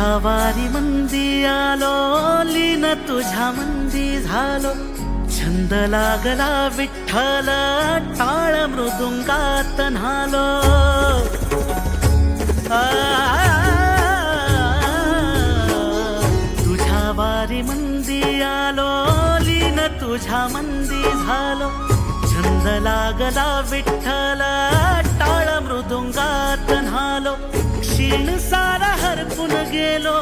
तुझ्या वारी मंदी आलो, लीन तुझ्या मंदी झालो. छंद लागला विठ्ठल, टाळ मृदुंगात न्हालो. तुझ्या वारी मंदी आलो, लीन तुझ्या मंदी झालो. छंद लागला विठ्ठल, टाळ मृदुंगात न्हालो. क्षीण सारा हरपून गेलो,